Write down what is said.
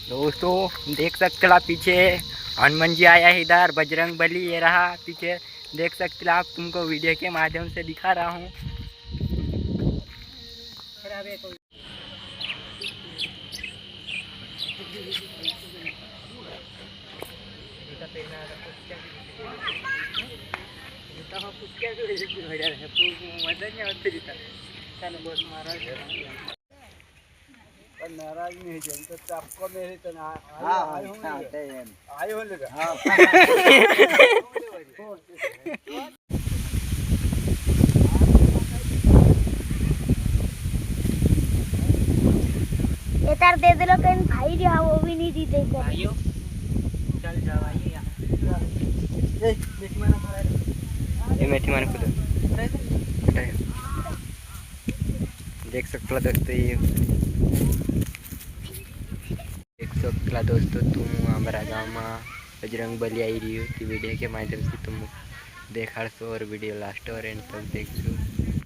दोस्तों देख सकते हो आप पीछे हनुमान जी आया है, इधर बजरंग बली ये रहा पीछे, देख सकते हो आप, तुमको वीडियो के माध्यम से दिखा रहा हूँ। नाराज नहीं है तो आपको मेरे तो आए हो लगा ये तार दे दे लो कहीं भाई जो है वो भी नहीं दी दे भाइयों चल जाओ आइए यहाँ। ये मेथी माने खुद देख सकते हो दोस्तों, ये देख सकते हो दोस्तों तुम हमारा गाँव में बजरंग बली आई रही हो, विडियो के माध्यम से तुम देखाड़शो और वीडियो लास्ट और एंड तक देखो।